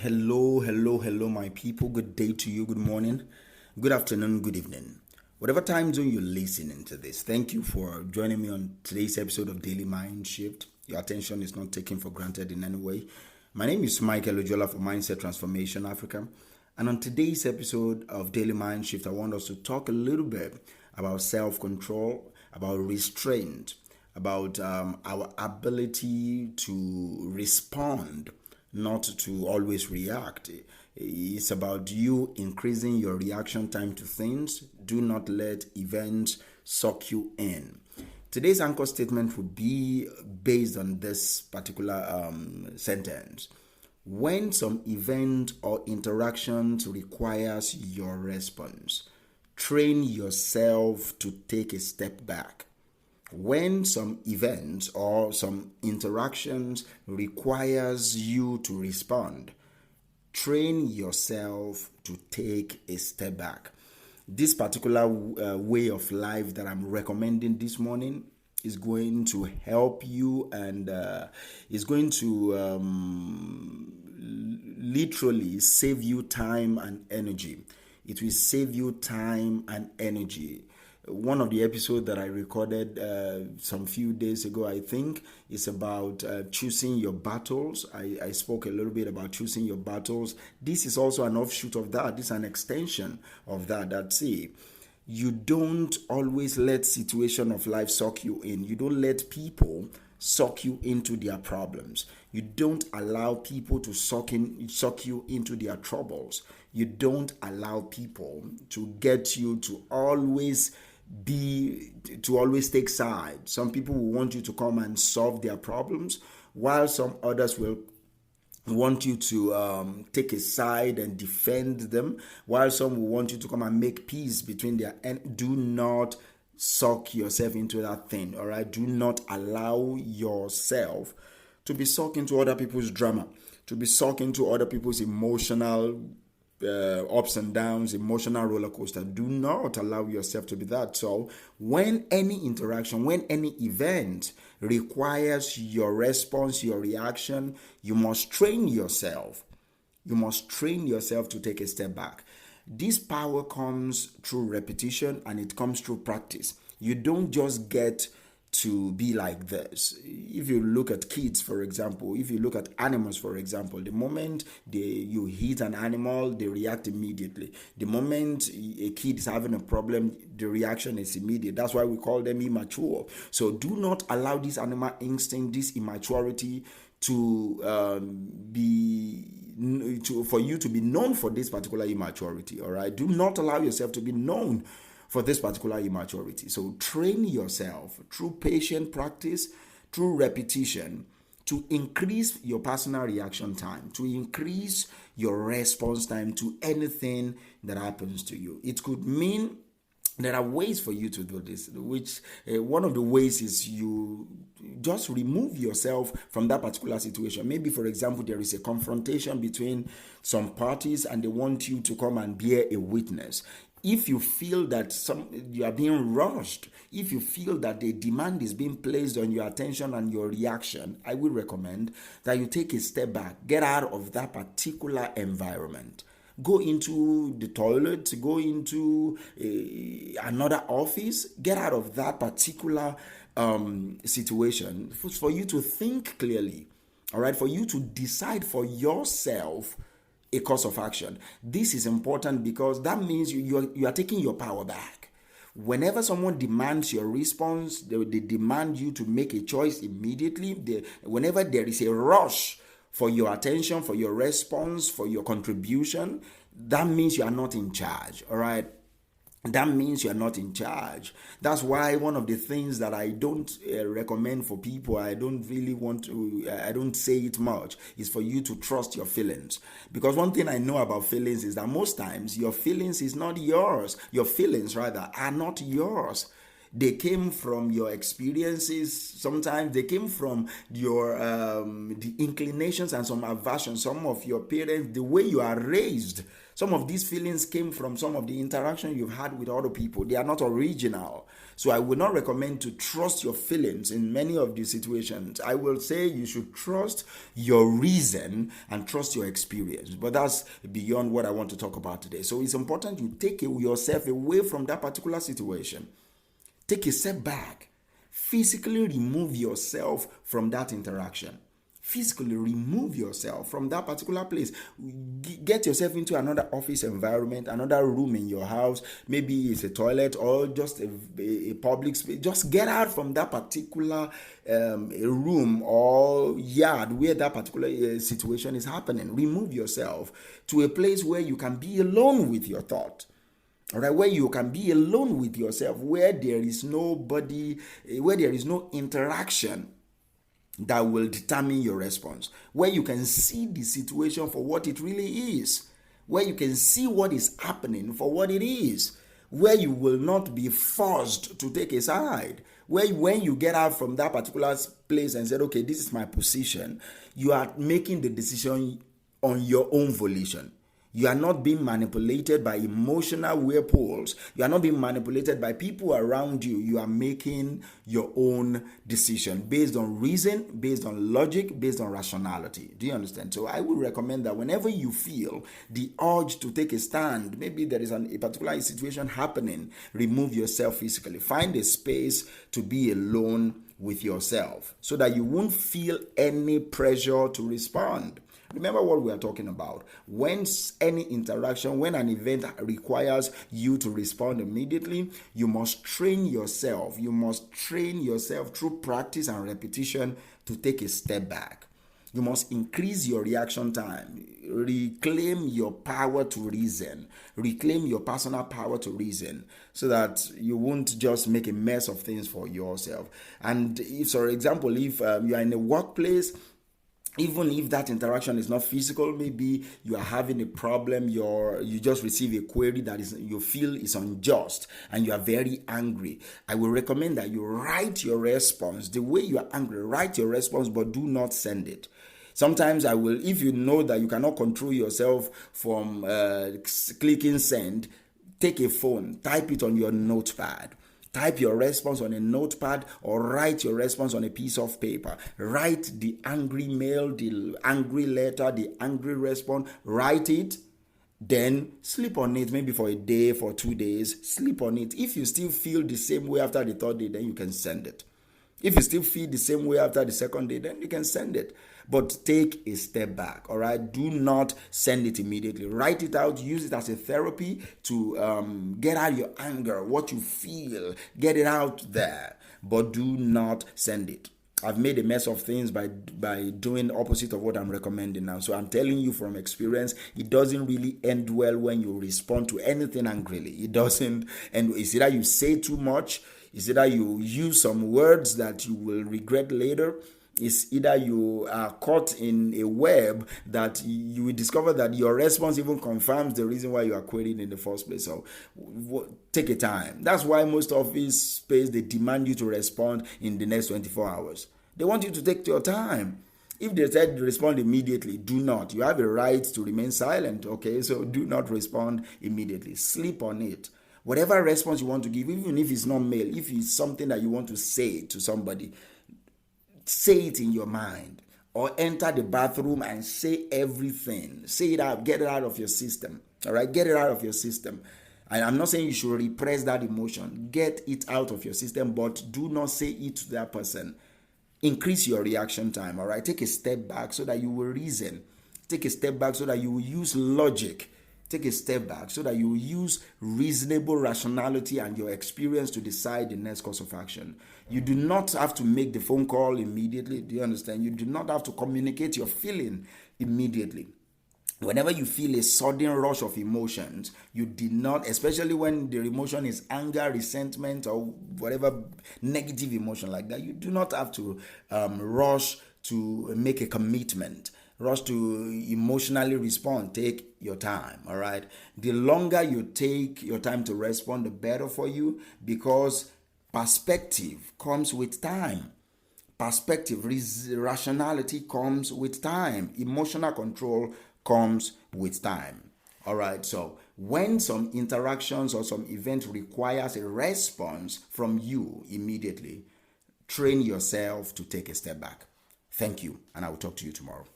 Hello, my people. Good day to you, good morning, good afternoon, good evening. Whatever time zone you're listening to this, thank you for joining me on today's episode of Daily Mind Shift. Your attention is not taken for granted in any way. My name is Michael Ojola for Mindset Transformation Africa. And on today's episode of Daily Mind Shift, I want us to talk a little bit about self control, about restraint, about our ability to respond, not to always react. It's about you increasing your reaction time to things. Do not let events suck you in. Today's anchor statement would be based on this particular sentence. When some event or interactions requires your response, train yourself to take a step back. When some events or some interactions requires you to respond, train yourself to take a step back. This particular way of life that I'm recommending this morning is going to help you and is going to literally save you time and energy. It will save you time and energy. One of the episodes that I recorded some few days ago, I think, is about choosing your battles. I spoke a little bit about choosing your battles. This is also an offshoot of that. This is an extension of that. That's it. You don't always let situation of life suck you in. You don't let people suck you into their problems. You don't allow people to suck you into their troubles. You don't allow people to get you to always take sides. Some people will want you to come and solve their problems, while some others will want you to take a side and defend them, while some will want you to come and make peace between their and do not suck yourself into that thing. All right, do not allow yourself to be sucked into other people's drama, to be sucked into other people's emotional ups and downs, emotional roller coaster. Do not allow yourself to be that. So when any interaction, when any event requires your response, your reaction, you must train yourself. You must train yourself to take a step back. This power comes through repetition and it comes through practice. You don't just get to be like this. If you look at kids, for example, if you look at animals, for example, the moment you hit an animal, they react immediately. The moment a kid is having a problem, the reaction is immediate. That's why we call them immature. So do not allow this animal instinct, this immaturity for you to be known for this particular immaturity. All right, do not allow yourself to be known for this particular immaturity. So train yourself through patient practice, through repetition, to increase your personal reaction time, to increase your response time to anything that happens to you. It could mean there are ways for you to do this, which one of the ways is you just remove yourself from that particular situation. Maybe, for example, there is a confrontation between some parties and they want you to come and bear a witness. If you feel that you are being rushed, if you feel that the demand is being placed on your attention and your reaction, I would recommend that you take a step back, get out of that particular environment. Go into the toilet, go into another office, get out of that particular situation for you to think clearly, all right, for you to decide for yourself a course of action. This is important because that means you are taking your power back. Whenever someone demands your response, they demand you to make a choice immediately. Whenever there is a rush for your attention, for your response, for your contribution, that means you are not in charge, all right? That means you're not in charge. That's why one of the things that I don't recommend for people, I don't say it much, is for you to trust your feelings. Because one thing I know about feelings is that most times your feelings is not yours. Your feelings, rather, are not yours. They came from your experiences. Sometimes they came from your the inclinations and some aversions, some of your parents, the way you are raised. Some of these feelings came from some of the interaction you've had with other people. They are not original. So I would not recommend to trust your feelings in many of these situations. I will say you should trust your reason and trust your experience. But that's beyond what I want to talk about today. So it's important you take yourself away from that particular situation. Take a step back. Physically remove yourself from that interaction. Physically remove yourself from that particular place. Get yourself into another office environment, another room in your house. Maybe it's a toilet or just a public space. Just get out from that particular room or yard where that particular situation is happening. Remove yourself to a place where you can be alone with your thought. All right, where you can be alone with yourself, where there is nobody, where there is no interaction that will determine your response, where you can see the situation for what it really is, where you can see what is happening for what it is, where you will not be forced to take a side, where when you get out from that particular place and said, okay, this is my position, you are making the decision on your own volition. You are not being manipulated by emotional whirlpools. You are not being manipulated by people around you. You are making your own decision based on reason, based on logic, based on rationality. Do you understand? So I would recommend that whenever you feel the urge to take a stand, maybe there is a particular situation happening, remove yourself physically. Find a space to be alone with yourself so that you won't feel any pressure to respond. Remember what we are talking about. When any interaction, when an event requires you to respond immediately, you must train yourself. You must train yourself through practice and repetition to take a step back. You must increase your reaction time. Reclaim your power to reason. Reclaim your personal power to reason so that you won't just make a mess of things for yourself. And if, for example, if you are in a workplace, even if that interaction is not physical, maybe you are having a problem, you just receive a query that is you feel is unjust and you are very angry. I will recommend that you write your response the way you are angry. Write your response, but do not send it. Sometimes I will, if you know that you cannot control yourself from clicking send, take a phone, type it on your notepad. Type your response on a notepad or write your response on a piece of paper. Write the angry mail, the angry letter, the angry response. Write it, then sleep on it maybe for a day, for 2 days. Sleep on it. If you still feel the same way after the third day, then you can send it. If you still feel the same way after the second day, then you can send it. But take a step back, all right? Do not send it immediately. Write it out. Use it as a therapy to get out your anger, what you feel. Get it out there. But do not send it. I've made a mess of things by doing opposite of what I'm recommending now. So I'm telling you from experience, it doesn't really end well when you respond to anything angrily. It doesn't. And it's either you say too much, it's either you use some words that you will regret later. It's either you are caught in a web that you will discover that your response even confirms the reason why you are quitting in the first place. So take a time. That's why most office space, they demand you to respond in the next 24 hours. They want you to take your time. If they said respond immediately, do not. You have a right to remain silent, okay? So do not respond immediately. Sleep on it. Whatever response you want to give, even if it's not mail, if it's something that you want to say to somebody, say it in your mind or enter the bathroom and say everything. Say it out. Get it out of your system. All right? Get it out of your system. And I'm not saying you should repress that emotion. Get it out of your system, but do not say it to that person. Increase your reaction time. All right? Take a step back so that you will reason. Take a step back so that you will use logic. Take a step back so that you use reasonable rationality and your experience to decide the next course of action. You do not have to make the phone call immediately. Do you understand? You do not have to communicate your feeling immediately. Whenever you feel a sudden rush of emotions, you did not, especially when the emotion is anger, resentment, or whatever negative emotion like that, you do not have to rush to make a commitment. Rush to emotionally respond. Take your time, all right? The longer you take your time to respond, the better for you, because perspective comes with time. Perspective, rationality comes with time. Emotional control comes with time. All right, so when some interactions or some event requires a response from you immediately, train yourself to take a step back. Thank you, and I will talk to you tomorrow.